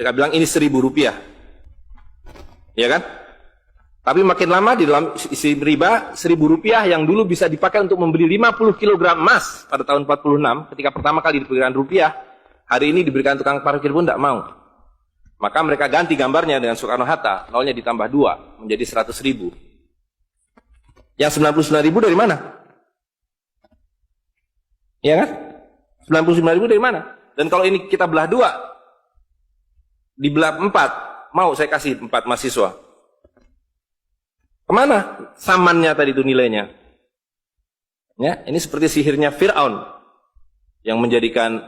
Mereka bilang ini Rp1.000. Ya kan? Tapi makin lama di dalam isi riba, Rp1.000 yang dulu bisa dipakai untuk membeli 50 kg emas pada tahun 46, ketika pertama kali diberikan rupiah, hari ini diberikan tukang parkir pun tidak mau. Maka mereka ganti gambarnya dengan Soekarno-Hatta, nolnya ditambah 2, menjadi 100.000. Yang 99.000 dari mana? Ya kan? 99.000 dari mana? Dan kalau ini kita belah 2, dibelah 4, mau saya kasih 4 mahasiswa. Kemana samannya tadi itu nilainya? Ya, ini seperti sihirnya Fir'aun yang menjadikan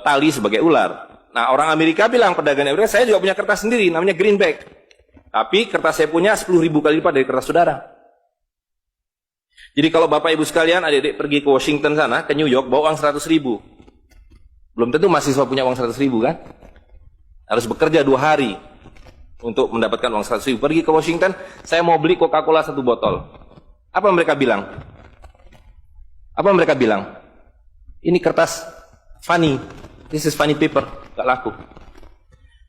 tali sebagai ular. Nah, orang Amerika bilang, pedagang Amerika, saya juga punya kertas sendiri, namanya greenback. Tapi kertas saya punya 10.000 kali lipat dari kertas saudara. Jadi kalau Bapak Ibu sekalian, adik-adik pergi ke Washington sana, ke New York, bawa uang 100.000. Belum tentu mahasiswa punya uang 100.000 kan? Harus bekerja 2 hari untuk mendapatkan uang 100.000. Pergi ke Washington, saya mau beli Coca-Cola 1 botol. Apa mereka bilang? Apa mereka bilang? Ini kertas funny, this is funny paper, gak laku.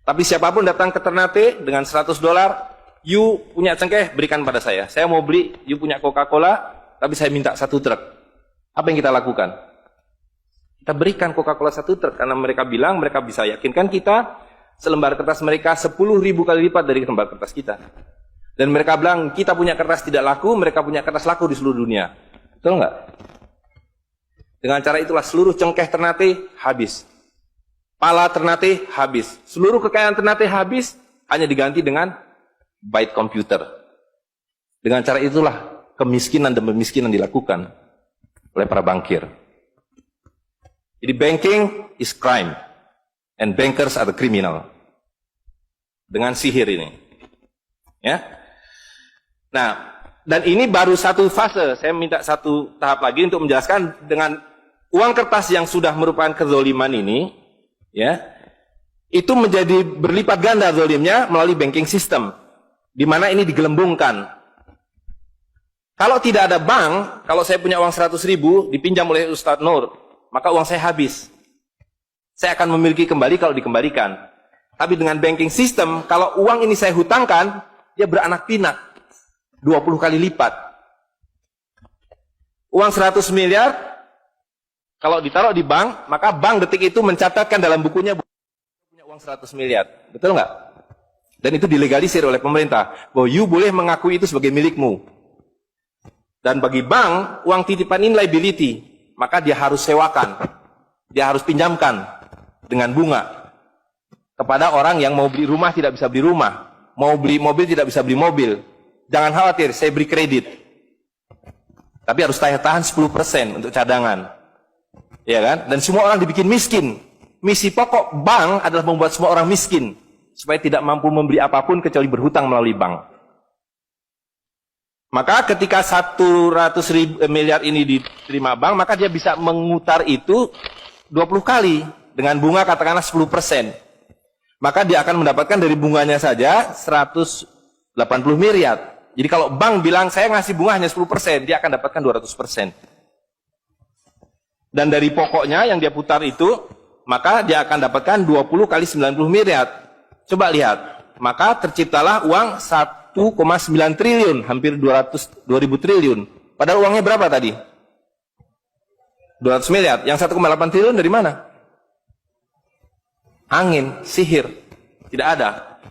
Tapi siapapun datang ke Ternate dengan $100, you punya cengkeh, berikan pada saya. Saya mau beli, you punya Coca-Cola, tapi saya minta 1 truk. Apa yang kita lakukan? Kita berikan Coca-Cola 1 truk, karena mereka bilang, mereka bisa yakinkan kita, selembar kertas mereka 10.000 kali lipat dari lembar kertas kita. Dan mereka bilang, kita punya kertas tidak laku, mereka punya kertas laku di seluruh dunia. Betul nggak? Dengan cara itulah seluruh cengkeh Ternate habis. Pala Ternate habis. Seluruh kekayaan Ternate habis, hanya diganti dengan byte komputer. Dengan cara itulah kemiskinan dan pemiskinan dilakukan oleh para bankir. Jadi banking is crime. And bankers are the criminal. Dengan sihir ini. Ya. Nah, dan ini baru satu fase. Saya minta satu tahap lagi untuk menjelaskan dengan uang kertas yang sudah merupakan kezoliman ini, ya, itu menjadi berlipat ganda zolimnya melalui banking system, di mana ini digelembungkan. Kalau tidak ada bank, kalau saya punya uang 100.000 dipinjam oleh Ustadz Nur, maka uang saya habis. Saya akan memiliki kembali kalau dikembalikan. Tapi dengan banking system, kalau uang ini saya hutangkan, dia beranak pinak. 20 kali lipat. Uang 100 miliar, kalau ditaruh di bank, maka bank detik itu mencatatkan dalam bukunya punya uang 100 miliar. Betul nggak? Dan itu dilegalisir oleh pemerintah. Bahwa you boleh mengakui itu sebagai milikmu. Dan bagi bank, uang titipan ini liability. Maka dia harus sewakan. Dia harus pinjamkan. Dengan bunga kepada orang yang mau beli rumah tidak bisa beli rumah, mau beli mobil tidak bisa beli mobil. Jangan khawatir, saya beri kredit, tapi harus tahan 10% untuk cadangan, ya kan? Dan semua orang dibikin miskin. Misi pokok bank adalah membuat semua orang miskin supaya tidak mampu membeli apapun kecuali berhutang melalui bank. Maka ketika 100 miliar ini diterima bank, maka dia bisa mengutar itu 20 kali. Dengan bunga katakanlah 10%. Maka dia akan mendapatkan dari bunganya saja 180 miliar. Jadi kalau bank bilang saya ngasih bunga hanya 10%, dia akan dapatkan 200%. Dan dari pokoknya yang dia putar itu, maka dia akan dapatkan 20 kali 90 miliar. Coba lihat. Maka terciptalah uang 1,9 triliun, hampir 2.000 triliun. Padahal uangnya berapa tadi? 200 miliar. Yang 1,8 triliun dari mana? Angin, sihir, tidak ada.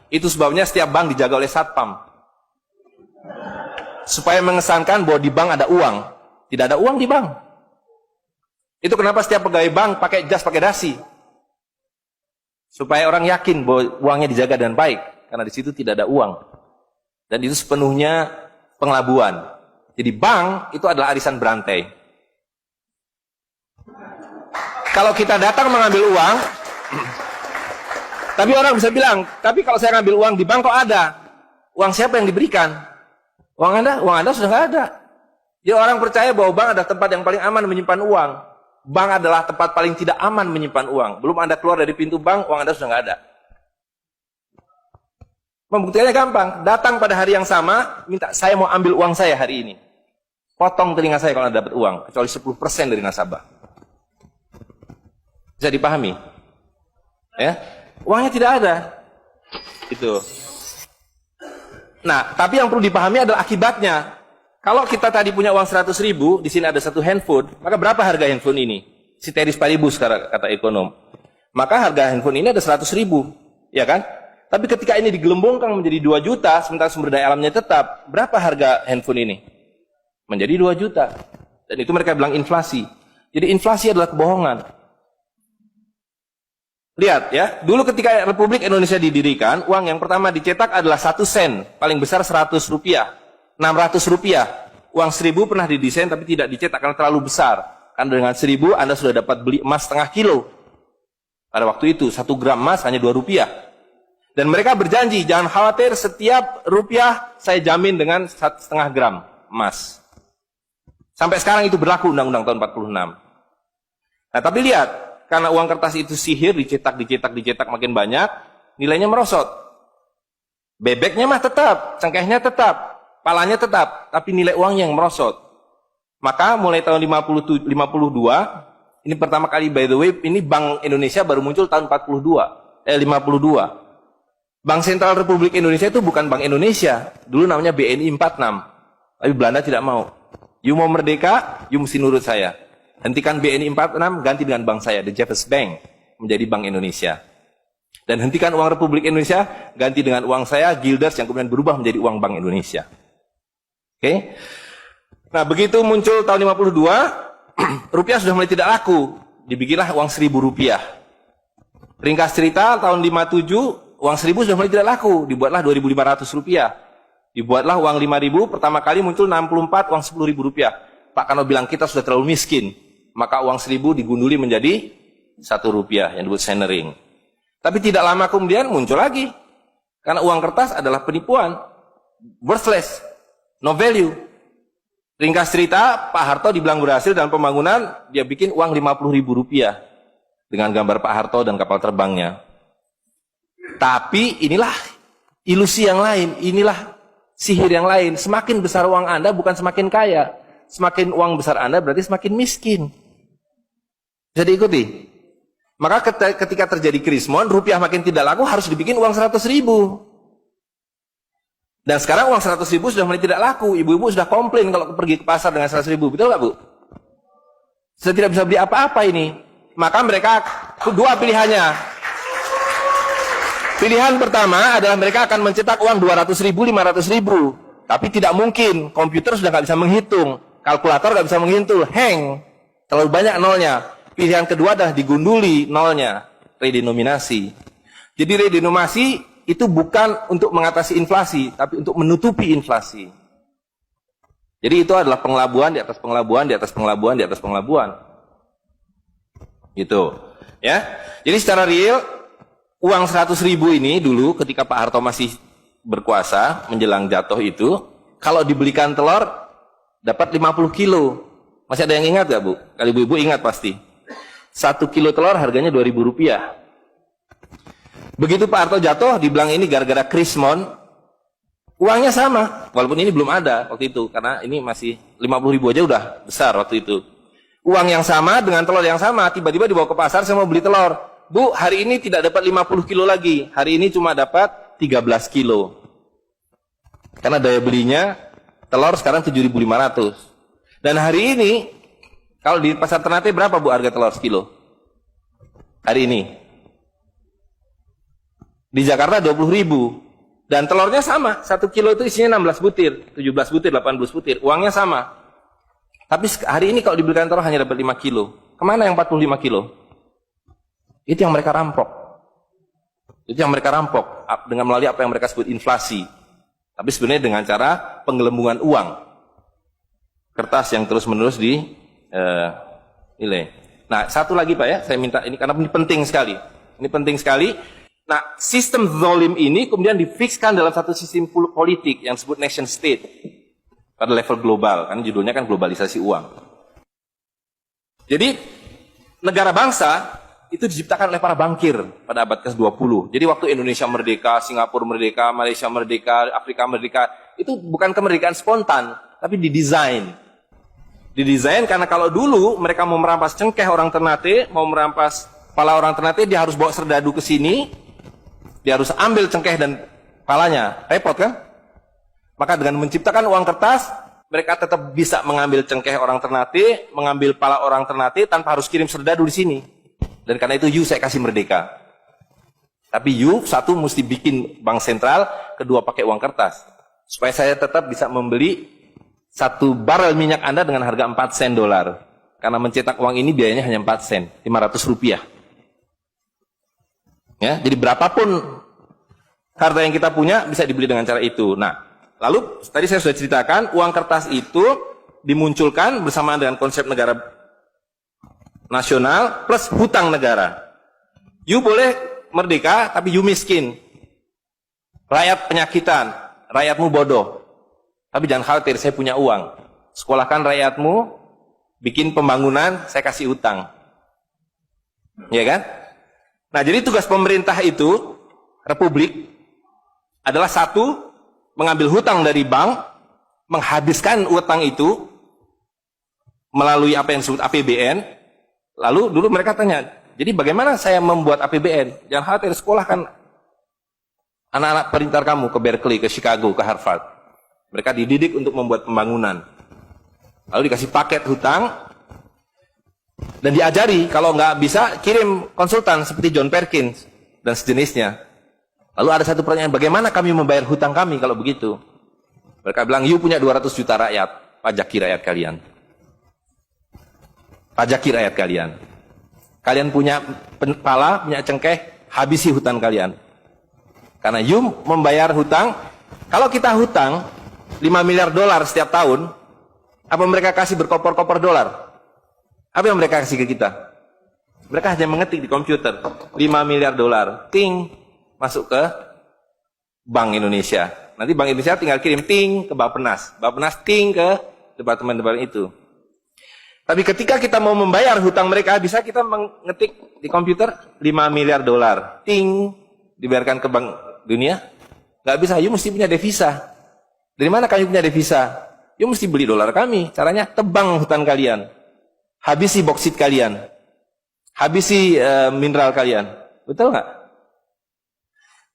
Itu sebabnya setiap bank dijaga oleh satpam, supaya mengesankan bahwa di bank ada uang. Tidak ada uang di bank. Itu kenapa setiap pegawai bank pakai jas, pakai dasi, supaya orang yakin bahwa uangnya dijaga dengan baik, karena di situ tidak ada uang. Dan itu sepenuhnya pengelabuan. Jadi bank itu adalah arisan berantai. Kalau kita datang mengambil uang, tapi orang bisa bilang, tapi kalau saya ngambil uang di bank kok ada? Uang siapa yang diberikan? Uang Anda sudah nggak ada. Jadi orang percaya bahwa bank adalah tempat yang paling aman menyimpan uang. Bank adalah tempat paling tidak aman menyimpan uang. Belum Anda keluar dari pintu bank, uang Anda sudah nggak ada. Pembuktiannya gampang. Datang pada hari yang sama, minta saya mau ambil uang saya hari ini. Potong telinga saya kalau Anda dapat uang, kecuali 10% dari nasabah. Bisa dipahami? Ya? Uangnya tidak ada. Itu. Nah, tapi yang perlu dipahami adalah akibatnya. Kalau kita tadi punya uang 100.000, di sini ada satu handphone, maka berapa harga handphone ini? Ceteris paribus kata ekonom. Maka harga handphone ini ada 100.000, ya kan? Tapi ketika ini digelembungkan menjadi 2 juta, sementara sumber daya alamnya tetap, berapa harga handphone ini? Menjadi 2 juta. Dan itu mereka bilang inflasi. Jadi inflasi adalah kebohongan. Lihat ya, dulu ketika Republik Indonesia didirikan, uang yang pertama dicetak adalah 1 sen, paling besar 100 rupiah, 600 rupiah. Uang 1000 pernah didesain tapi tidak dicetak karena terlalu besar. Karena dengan 1000 Anda sudah dapat beli emas setengah kilo. Pada waktu itu 1 gram emas hanya 2 rupiah. Dan mereka berjanji, jangan khawatir, setiap rupiah saya jamin dengan 1,5 gram emas. Sampai sekarang itu berlaku Undang-Undang tahun 46. Nah tapi lihat, karena uang kertas itu sihir, dicetak makin banyak, nilainya merosot. Bebeknya mah tetap, cengkehnya tetap, palanya tetap, tapi nilai uangnya yang merosot. Maka mulai tahun 52, ini pertama kali by the way, ini Bank Indonesia baru muncul tahun 52. Bank Sentral Republik Indonesia itu bukan Bank Indonesia, dulu namanya BNI 46. Tapi Belanda tidak mau. You mau merdeka, you mesti nurut saya. Hentikan BNI 46, ganti dengan bank saya, The Jeffers Bank, menjadi Bank Indonesia. Dan hentikan uang Republik Indonesia, ganti dengan uang saya, Guilders, yang kemudian berubah menjadi uang Bank Indonesia. Oke? Nah, begitu muncul tahun 52, rupiah sudah mulai tidak laku. Dibikinlah uang 1.000 rupiah. Ringkas cerita, tahun 57, uang 1.000 sudah mulai tidak laku. Dibuatlah 2.500 rupiah. Dibuatlah uang 5.000, pertama kali muncul 64, uang 10.000 rupiah. Pak Kano bilang, kita sudah terlalu miskin. Maka uang 1.000 digunduli menjadi 1 rupiah, yang disebut senering. Tapi tidak lama kemudian muncul lagi. Karena uang kertas adalah penipuan. Worthless. No value. Ringkas cerita, Pak Harto dibilang berhasil dalam pembangunan, dia bikin uang 50.000 rupiah. Dengan gambar Pak Harto dan kapal terbangnya. Tapi inilah ilusi yang lain. Inilah sihir yang lain. Semakin besar uang Anda bukan semakin kaya. Semakin uang besar Anda berarti semakin miskin. Bisa diikuti? Maka ketika terjadi krismon, rupiah makin tidak laku, harus dibikin uang 100.000. Dan sekarang uang 100.000 sudah mulai tidak laku. Ibu-ibu sudah komplain kalau pergi ke pasar dengan 100.000. Betul nggak, Bu? Sudah tidak bisa beli apa-apa ini. Maka mereka dua pilihannya. Pilihan pertama adalah mereka akan mencetak uang 200.000, 500.000. Tapi tidak mungkin. Komputer sudah nggak bisa menghitung. Kalkulator nggak bisa menghitung. Hang. Terlalu banyak nolnya. Pilihan kedua adalah digunduli nolnya. Redenominasi. Jadi redenominasi itu bukan untuk mengatasi inflasi, tapi untuk menutupi inflasi. Jadi itu adalah pengelabuan di atas pengelabuan, di atas pengelabuan, di atas pengelabuan. Gitu. Ya. Jadi secara real, uang 100.000 ini dulu ketika Pak Harto masih berkuasa, menjelang jatuh itu, kalau dibelikan telur, dapat 50 kilo. Masih ada yang ingat gak, Bu? Kali ibu-ibu ingat pasti. 1 kilo telur harganya 2.000 rupiah. Begitu Pak Harto jatuh, dibilang ini gara-gara krismon, uangnya sama. Walaupun ini belum ada waktu itu, karena ini masih 50.000 aja udah besar waktu itu. Uang yang sama dengan telur yang sama, tiba-tiba dibawa ke pasar, saya mau beli telur. Bu, hari ini tidak dapat 50 kilo lagi. Hari ini cuma dapat 13 kilo. Karena daya belinya, telur sekarang 7.500. Dan hari ini, kalau di pasar Ternate berapa, Bu, harga telur sekilo? Hari ini. Di Jakarta 20.000. Dan telurnya sama. 1 kilo itu isinya 16 butir, 17 butir, 18 butir. Uangnya sama. Tapi hari ini kalau dibelikan telur hanya dapat 5 kilo. Kemana yang 45 kilo? Itu yang mereka rampok. Itu yang mereka rampok. Dengan melalui apa yang mereka sebut inflasi. Tapi sebenarnya dengan cara penggelembungan uang. Kertas yang terus-menerus nilai. Nah, satu lagi Pak ya, saya minta ini karena ini penting sekali. Ini penting sekali. Nah, sistem zalim ini kemudian difikskan dalam satu sistem politik yang disebut nation state pada level global, kan judulnya kan globalisasi uang. Jadi negara bangsa itu diciptakan oleh para bankir pada abad ke-20. Jadi waktu Indonesia merdeka, Singapura merdeka, Malaysia merdeka, Afrika merdeka, itu bukan kemerdekaan spontan, tapi didesain. Didesain karena kalau dulu mereka mau merampas cengkeh orang Ternate, mau merampas kepala orang Ternate, dia harus bawa serdadu ke sini. Dia harus ambil cengkeh dan palanya. Repot kan? Maka dengan menciptakan uang kertas, mereka tetap bisa mengambil cengkeh orang Ternate, mengambil pala orang Ternate tanpa harus kirim serdadu di sini. Dan karena itu saya kasih merdeka. Tapi satu mesti bikin bank sentral, kedua pakai uang kertas. Supaya saya tetap bisa membeli 1 barel minyak Anda dengan harga 4 sen dolar. Karena mencetak uang ini biayanya hanya 4 sen, 500 rupiah. Ya, jadi berapapun harta yang kita punya bisa dibeli dengan cara itu. Nah, lalu tadi saya sudah ceritakan uang kertas itu dimunculkan bersamaan dengan konsep negara nasional plus hutang negara. You boleh merdeka tapi you miskin. Rakyat penyakitan, rakyatmu bodoh. Tapi jangan khawatir, saya punya uang. Sekolahkan rakyatmu, bikin pembangunan, saya kasih hutang. Ya kan? Nah, jadi tugas pemerintah itu, republik, adalah satu, mengambil hutang dari bank, menghabiskan utang itu, melalui apa yang disebut APBN. Lalu dulu mereka tanya, jadi bagaimana saya membuat APBN? Jangan khawatir, sekolahkan anak-anak pintar kamu ke Berkeley, ke Chicago, ke Harvard. Mereka dididik untuk membuat pembangunan. Lalu dikasih paket hutang, dan diajari, kalau nggak bisa, kirim konsultan seperti John Perkins, dan sejenisnya. Lalu ada satu pertanyaan, bagaimana kami membayar hutang kami kalau begitu? Mereka bilang, you punya 200 juta rakyat, pajaki rakyat kalian. Pajaki rakyat kalian. Kalian punya pala, punya cengkeh, habisi hutang kalian. Karena you membayar hutang, kalau kita hutang 5 miliar dolar setiap tahun, apa mereka kasih berkoper-koper dolar? Apa yang mereka kasih ke kita? Mereka hanya mengetik di komputer 5 miliar dolar, ting, masuk ke Bank Indonesia. Nanti Bank Indonesia tinggal kirim ting ke Bappenas, Bappenas ting ke departemen-departemen itu. Tapi ketika kita mau membayar hutang mereka, bisa kita mengetik di komputer 5 miliar dolar, ting, dibayarkan ke Bank Dunia? Nggak bisa, you mesti punya devisa. Dari mana kami punya devisa? You mesti beli dolar kami. Caranya tebang hutan kalian. Habisi boksit kalian. Habisi mineral kalian. Betul nggak?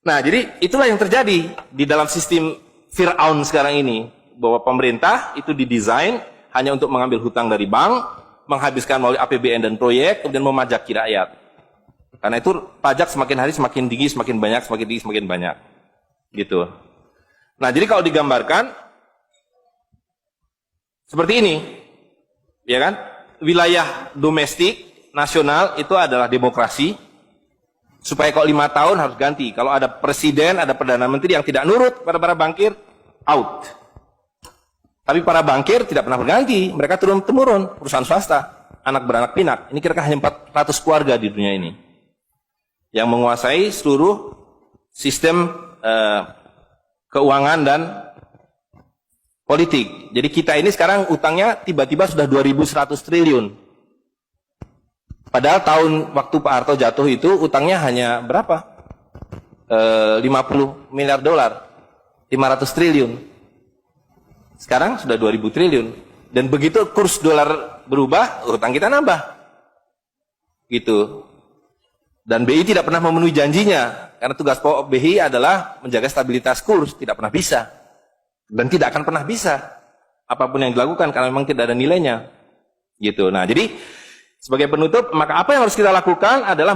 Nah, jadi itulah yang terjadi di dalam sistem Fir'aun sekarang ini. Bahwa pemerintah itu didesain hanya untuk mengambil hutang dari bank, menghabiskan melalui APBN dan proyek, kemudian memajaki rakyat. Karena itu pajak semakin hari semakin tinggi, semakin banyak, semakin tinggi, semakin banyak. Gitu. Nah, jadi kalau digambarkan seperti ini, ya kan? Wilayah domestik nasional itu adalah demokrasi. Supaya kalau 5 tahun harus ganti. Kalau ada presiden, ada perdana menteri yang tidak nurut pada para bankir, out. Tapi para bankir tidak pernah berganti. Mereka turun-temurun, perusahaan swasta, anak beranak pinak. Ini kira-kira hanya 400 keluarga di dunia ini yang menguasai seluruh sistem keuangan dan politik. Jadi kita ini sekarang utangnya tiba-tiba sudah 2.100 triliun. Padahal tahun waktu Pak Harto jatuh itu utangnya hanya berapa? 50 miliar dolar. 500 triliun. Sekarang sudah 2.000 triliun. Dan begitu kurs dolar berubah, utang kita nambah. Gitu. Dan BI tidak pernah memenuhi janjinya. Karena tugas pokok BI adalah menjaga stabilitas kurs. Tidak pernah bisa. Dan tidak akan pernah bisa. Apapun yang dilakukan karena memang tidak ada nilainya. Gitu. Nah, jadi sebagai penutup, maka apa yang harus kita lakukan adalah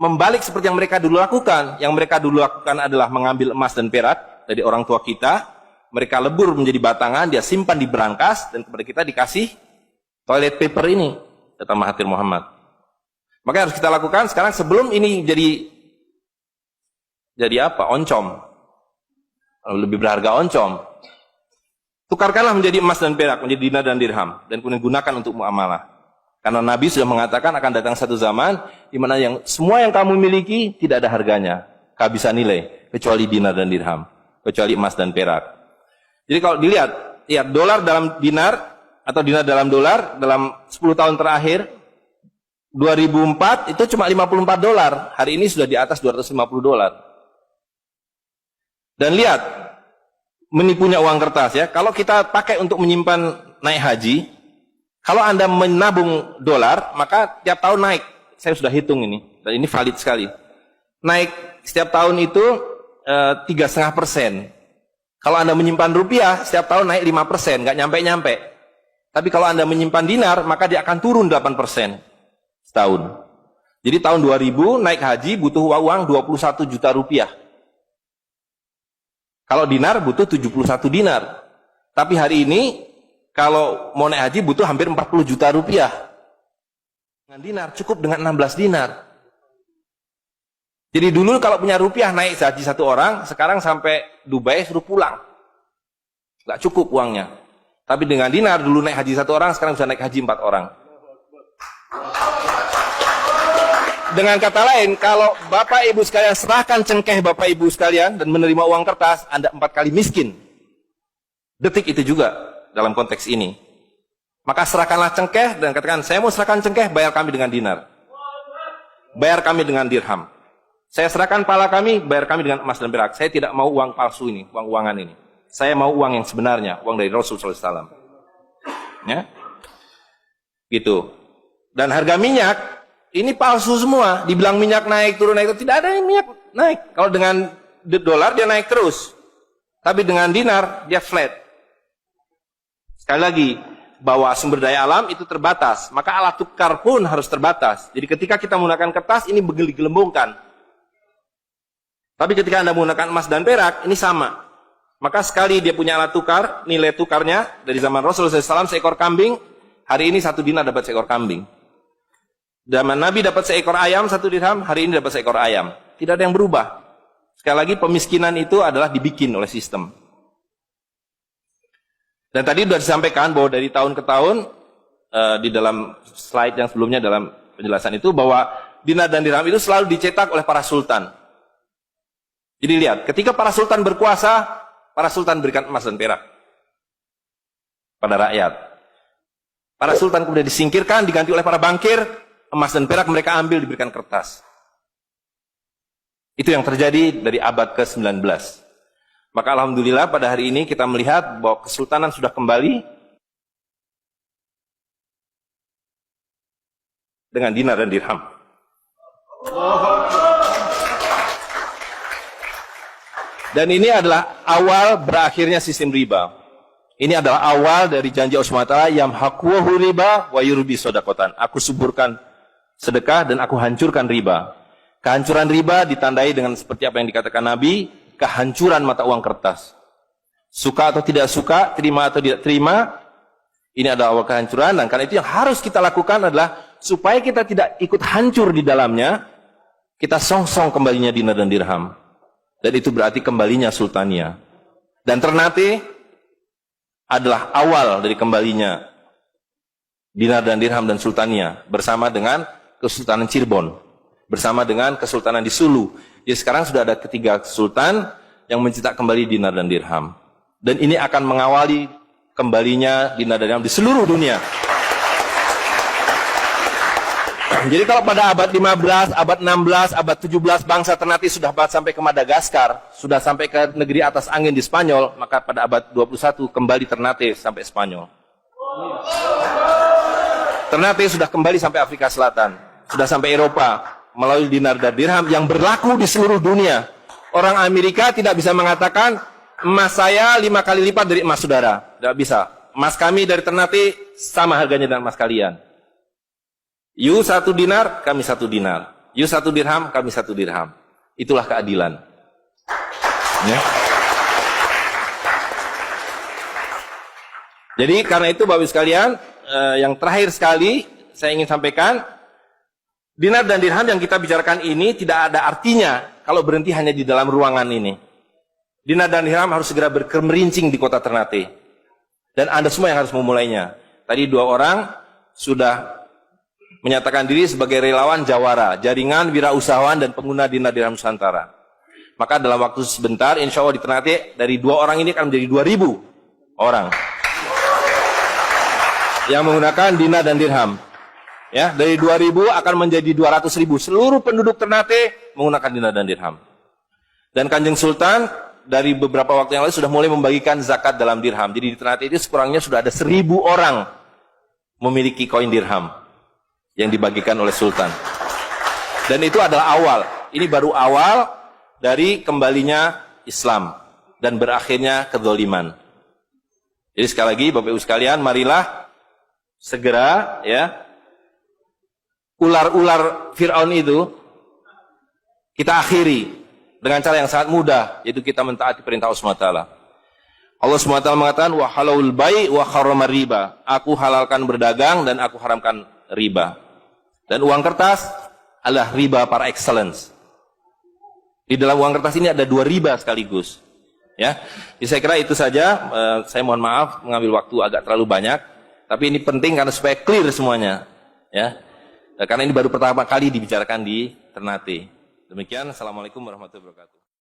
membalik seperti yang mereka dulu lakukan. Yang mereka dulu lakukan adalah mengambil emas dan perak dari orang tua kita. Mereka lebur menjadi batangan, dia simpan di berangkas, dan kepada kita dikasih toilet paper ini, kata Mahathir Muhammad. Maka yang harus kita lakukan sekarang sebelum ini jadi apa? Oncom. Lebih berharga oncom. Tukarkanlah menjadi emas dan perak, menjadi dinar dan dirham, dan kemudian gunakan untuk muamalah. Karena Nabi sudah mengatakan akan datang satu zaman di mana semua yang kamu miliki tidak ada harganya, kehabisan nilai, kecuali dinar dan dirham, kecuali emas dan perak. Jadi kalau dilihat, ya dolar dalam dinar atau dinar dalam dolar dalam 10 tahun terakhir 2004 itu cuma 54 dolar. Hari ini sudah di atas 250 dolar. Dan lihat, menipunya uang kertas ya. Kalau kita pakai untuk menyimpan naik haji, kalau Anda menabung dolar, maka tiap tahun naik. Saya sudah hitung ini, dan ini valid sekali. Naik setiap tahun itu 3,5%. Kalau Anda menyimpan rupiah, setiap tahun naik 5%, nggak nyampe-nyampe. Tapi kalau Anda menyimpan dinar, maka dia akan turun 8% setahun. Jadi tahun 2000 naik haji butuh uang 21 juta rupiah. Kalau dinar butuh 71 dinar. Tapi hari ini kalau mau naik haji butuh hampir 40 juta rupiah. Dengan dinar cukup dengan 16 dinar. Jadi dulu kalau punya rupiah naik haji satu orang, sekarang sampai Dubai suruh pulang. Nggak cukup uangnya. Tapi dengan dinar dulu naik haji satu orang, sekarang bisa naik haji 4 orang. Dengan kata lain, kalau Bapak Ibu sekalian serahkan cengkeh Bapak Ibu sekalian dan menerima uang kertas, Anda 4 kali miskin. Detik itu juga dalam konteks ini. Maka serahkanlah cengkeh dan katakan, saya mau serahkan cengkeh, bayar kami dengan dinar. Bayar kami dengan dirham. Saya serahkan pala kami, bayar kami dengan emas dan perak. Saya tidak mau uang palsu ini, uang-uangan ini. Saya mau uang yang sebenarnya, uang dari Rasulullah SAW. Ya, gitu. Dan harga minyak ini palsu semua. Dibilang minyak naik, turun, naik, tidak ada yang minyak naik. Kalau dengan dolar dia naik terus. Tapi dengan dinar dia flat. Sekali lagi, bahwa sumber daya alam itu terbatas. Maka alat tukar pun harus terbatas. Jadi ketika kita menggunakan kertas, ini digelembungkan. Tapi ketika Anda menggunakan emas dan perak, ini sama. Maka sekali dia punya alat tukar, nilai tukarnya dari zaman Rasulullah SAW seekor kambing, hari ini 1 dinar dapat seekor kambing. Zaman Nabi dapat seekor ayam 1 dirham, hari ini dapat seekor ayam. Tidak ada yang berubah. Sekali lagi pemiskinan itu adalah dibikin oleh sistem. Dan tadi sudah disampaikan bahwa dari tahun ke tahun, di dalam slide yang sebelumnya dalam penjelasan itu, bahwa dinar dan dirham itu selalu dicetak oleh para sultan. Jadi lihat, ketika para sultan berkuasa, para sultan berikan emas dan perak pada rakyat. Para sultan kemudian disingkirkan, diganti oleh para bankir, emas dan perak mereka ambil, diberikan kertas. Itu yang terjadi dari abad ke-19. Maka alhamdulillah pada hari ini kita melihat bahwa kesultanan sudah kembali dengan dinar dan dirham. Dan ini adalah awal berakhirnya sistem riba. Ini adalah awal dari janji Allah SWT, yamhaqu riba wa yurbi sodakotan. Aku suburkan sedekah dan aku hancurkan riba. Kehancuran riba ditandai dengan seperti apa yang dikatakan Nabi, kehancuran mata uang kertas. Suka atau tidak suka, terima atau tidak terima, ini adalah awal kehancuran. Dan karena itu yang harus kita lakukan adalah supaya kita tidak ikut hancur di dalamnya, kita song-song kembalinya dinar dan dirham. Dan itu berarti kembalinya sultania. Dan Ternate adalah awal dari kembalinya dinar dan dirham dan sultania bersama dengan Kesultanan Cirebon, bersama dengan Kesultanan di Sulu. Jadi sekarang sudah ada 3 sultan yang mencetak kembali dinar dan dirham. Dan ini akan mengawali kembalinya dinar dan dirham di seluruh dunia. Jadi kalau pada abad 15, abad 16, abad 17 bangsa Ternate sudah sampai ke Madagaskar, sudah sampai ke negeri atas angin di Spanyol, maka pada abad 21 kembali Ternate sampai Spanyol. Ternate sudah kembali sampai Afrika Selatan, sudah sampai Eropa melalui dinar dan dirham yang berlaku di seluruh dunia. Orang Amerika tidak bisa mengatakan emas saya 5 kali lipat dari emas saudara, tidak bisa. Emas kami dari Ternate sama harganya dengan emas kalian. You 1 dinar, kami 1 dinar. You 1 dirham, kami 1 dirham. Itulah keadilan. Ya. Jadi karena itu Bapak Ibu sekalian, yang terakhir sekali saya ingin sampaikan, dinar dan dirham yang kita bicarakan ini tidak ada artinya kalau berhenti hanya di dalam ruangan ini. Dinar dan dirham harus segera berkemerincing di kota Ternate. Dan Anda semua yang harus memulainya. Tadi 2 orang sudah menyatakan diri sebagai relawan Jawara, jaringan wirausahawan dan pengguna dinar dirham Nusantara. Maka dalam waktu sebentar, insya Allah di Ternate, dari 2 orang ini akan menjadi 2.000 orang yang menggunakan dinar dan dirham. Ya, dari 2.000 akan menjadi 200.000. Seluruh penduduk Ternate menggunakan dinar dan dirham. Dan Kanjeng Sultan dari beberapa waktu yang lalu sudah mulai membagikan zakat dalam dirham. Jadi di Ternate itu sekurangnya sudah ada 1.000 orang memiliki koin dirham yang dibagikan oleh Sultan. Dan itu adalah awal. Ini baru awal, dari kembalinya Islam dan berakhirnya kezaliman. Jadi sekali lagi Bapak Ibu sekalian, marilah segera ya ular-ular Fir'aun itu kita akhiri dengan cara yang sangat mudah, yaitu kita mentaati perintah Allah SWT. Allah SWT mengatakan, wa halalul bai' wa harramar riba. Aku halalkan berdagang dan aku haramkan riba. Dan uang kertas adalah riba par excellence. Di dalam uang kertas ini ada 2 riba sekaligus. Ya, jadi saya kira itu saja. Saya mohon maaf mengambil waktu agak terlalu banyak, tapi ini penting karena supaya clear semuanya. Ya, karena ini baru pertama kali dibicarakan di Ternate. Demikian, assalamualaikum warahmatullahi wabarakatuh.